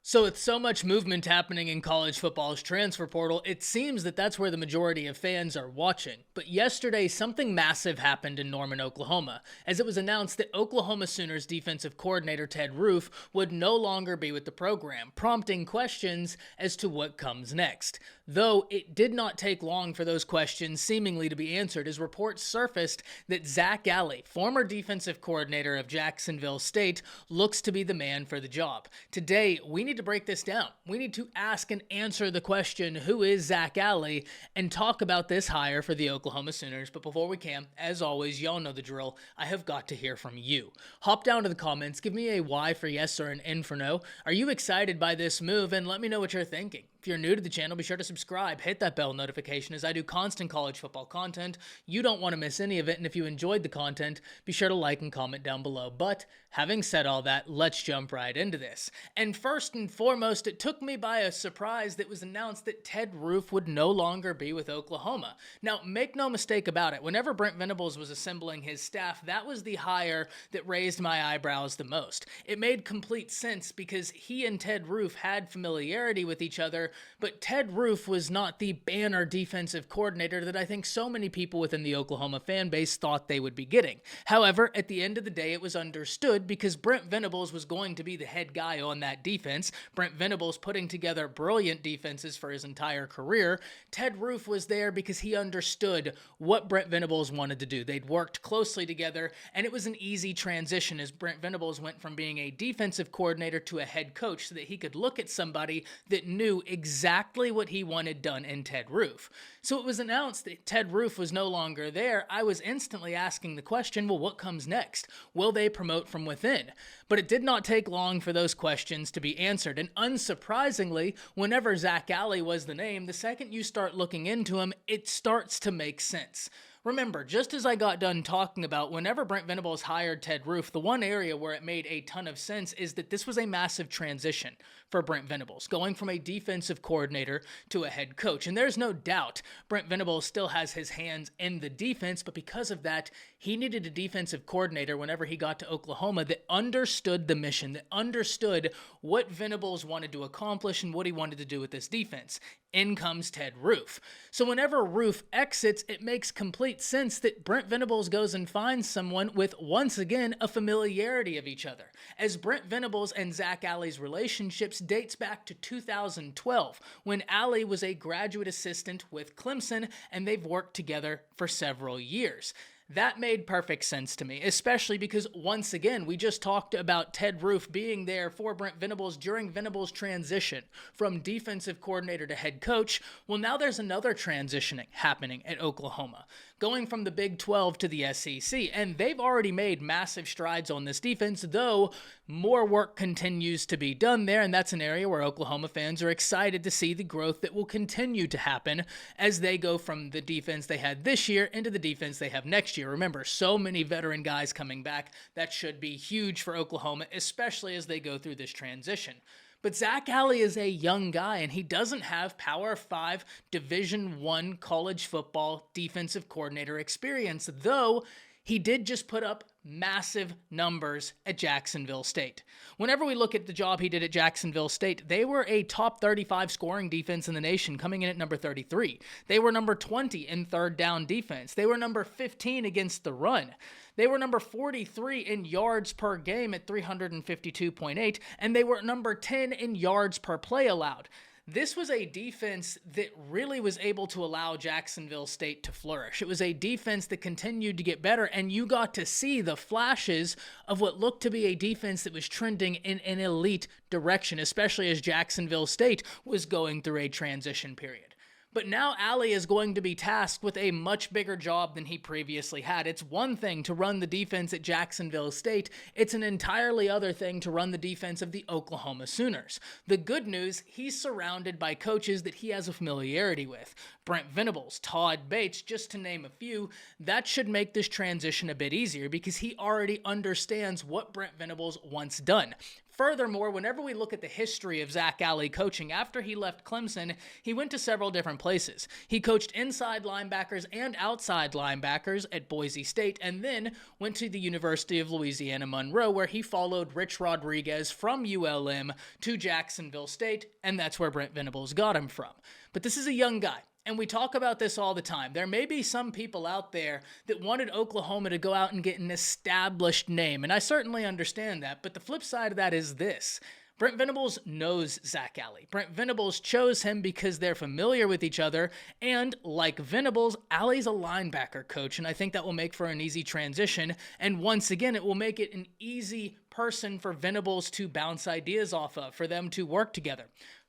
So, with so much movement happening in college football's transfer portal, it seems that that's where the majority of fans are watching. But yesterday, something massive happened in Norman, Oklahoma, as it was announced that Oklahoma Sooners defensive coordinator Ted Roof would no longer be with the program, prompting questions as to what comes next. Though it did not take long for those questions seemingly to be answered, as reports surfaced that Zac Alley, former defensive coordinator of Jacksonville State, looks to be the man for the job. Today, we need to break this down. We need to ask and answer the question, who is Zac Alley, and talk about this hire for the Oklahoma Sooners. But before we can, as always, y'all know the drill. I have got to hear from you. Hop down to the comments, give me a Y for yes or an N for no. Are you excited by this move? And let me know what you're thinking. If you're new to the channel, be sure to subscribe, hit that bell notification as I do constant college football content. You don't want to miss any of it, and if you enjoyed the content, be sure to like and comment down below. But having said all that, let's jump right into this. And first and foremost, it took me by a surprise that it was announced that Ted Roof would no longer be with Oklahoma. Now, make no mistake about it, whenever Brent Venables was assembling his staff, that was the hire that raised my eyebrows the most. It made complete sense because he and Ted Roof had familiarity with each other, but Ted Roof was not the banner defensive coordinator that I think so many people within the Oklahoma fan base thought they would be getting. However, at the end of the day, it was understood because Brent Venables was going to be the head guy on that defense. Brent Venables putting together brilliant defenses for his entire career. Ted Roof was there because he understood what Brent Venables wanted to do. They'd worked closely together, and it was an easy transition as Brent Venables went from being a defensive coordinator to a head coach so that he could look at somebody that knew exactly what he wanted done in Ted Roof. So it was announced that Ted Roof was no longer there. I was instantly asking the question, well, what comes next? Will they promote from within? But it did not take long for those questions to be answered. And unsurprisingly, whenever Zac Alley was the name, the second you start looking into him, it starts to make sense. Remember, just as I got done talking about whenever Brent Venables hired Ted Roof, the one area where it made a ton of sense is that this was a massive transition for Brent Venables, going from a defensive coordinator to a head coach. And there's no doubt Brent Venables still has his hands in the defense, but because of that, he needed a defensive coordinator whenever he got to Oklahoma that understood the mission, that understood what Venables wanted to accomplish and what he wanted to do with this defense. In comes Ted Roof. So whenever Roof exits, it makes complete sense that Brent Venables goes and finds someone with, once again, a familiarity of each other. As Brent Venables and Zac Alley's relationships dates back to 2012, when Alley was a graduate assistant with Clemson, and they've worked together for several years. That made perfect sense to me, especially because, once again, we just talked about Ted Roof being there for Brent Venables during Venables' transition from defensive coordinator to head coach. Well, now there's another transitioning happening at Oklahoma, going from the Big 12 to the SEC, and they've already made massive strides on this defense, though more work continues to be done there, and that's an area where Oklahoma fans are excited to see the growth that will continue to happen as they go from the defense they had this year into the defense they have next year. Remember, so many veteran guys coming back. That should be huge for Oklahoma, especially as they go through this transition. But Zac Alley is a young guy, and he doesn't have Power 5 Division I college football defensive coordinator experience, though he did just put up massive numbers at Jacksonville State. Whenever we look at the job he did at Jacksonville State, they were a top 35 scoring defense in the nation, coming in at number 33. They were number 20 in third down defense. They were number 15 against the run. They were number 43 in yards per game at 352.8, and they were number 10 in yards per play allowed. This was a defense that really was able to allow Jacksonville State to flourish. It was a defense that continued to get better, and you got to see the flashes of what looked to be a defense that was trending in an elite direction, especially as Jacksonville State was going through a transition period. But now Alley is going to be tasked with a much bigger job than he previously had. It's one thing to run the defense at Jacksonville State. It's an entirely other thing to run the defense of the Oklahoma Sooners. The good news, he's surrounded by coaches that he has a familiarity with. Brent Venables, Todd Bates, just to name a few. That should make this transition a bit easier because he already understands what Brent Venables wants done. Furthermore, whenever we look at the history of Zac Alley coaching, after he left Clemson, he went to several different places. He coached inside linebackers and outside linebackers at Boise State, and then went to the University of Louisiana Monroe, where he followed Rich Rodriguez from ULM to Jacksonville State, and that's where Brent Venables got him from. But this is a young guy. And we talk about this all the time. There may be some people out there that wanted Oklahoma to go out and get an established name, and I certainly understand that, but the flip side of that is this. Brent Venables knows Zac Alley. Brent Venables chose him because they're familiar with each other, and like Venables, Alley's a linebacker coach, and I think that will make for an easy transition, and once again, it will make it an easy person for Venables to bounce ideas off of, for them to work together.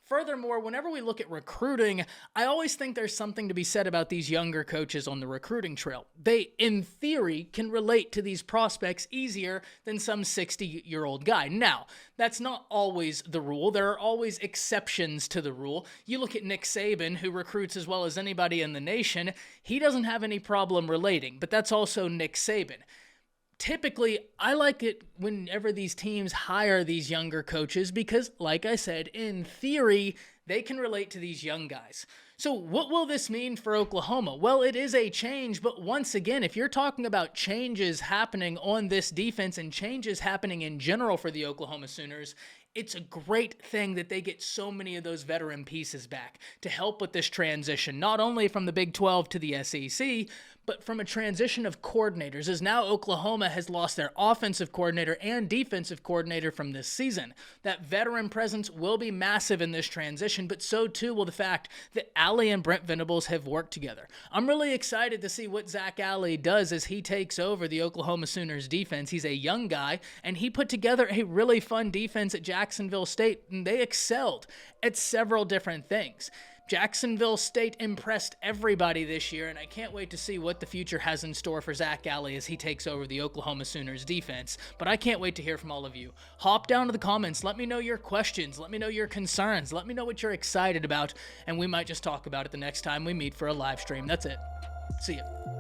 Furthermore, whenever we look at recruiting, I always think there's something to be said about these younger coaches on the recruiting trail. They, in theory, can relate to these prospects easier than some 60-year-old guy. Now, that's not always the rule. There are always exceptions to the rule. You look at Nick Saban, who recruits as well as anybody in the nation. He doesn't have any problem relating, but that's also Nick Saban. Typically, I like it whenever these teams hire these younger coaches because, like I said, in theory, they can relate to these young guys. So what will this mean for Oklahoma? Well, it is a change, but once again, if you're talking about changes happening on this defense and changes happening in general for the Oklahoma Sooners, it's a great thing that they get so many of those veteran pieces back to help with this transition, not only from the Big 12 to the SEC, but from a transition of coordinators, as now Oklahoma has lost their offensive coordinator and defensive coordinator from this season. That veteran presence will be massive in this transition, but so too will the fact that Alley and Brent Venables have worked together. I'm really excited to see what Zac Alley does as he takes over the Oklahoma Sooners defense. He's a young guy, and he put together a really fun defense at Jacksonville State, and they excelled at several different things. Jacksonville State impressed everybody this year, and I can't wait to see what the future has in store for Zac Alley as he takes over the Oklahoma Sooners defense. But I can't wait to hear from all of you. Hop down to the comments. Let me know your questions. Let me know your concerns. Let me know what you're excited about, and we might just talk about it the next time we meet for a live stream. That's it. See ya.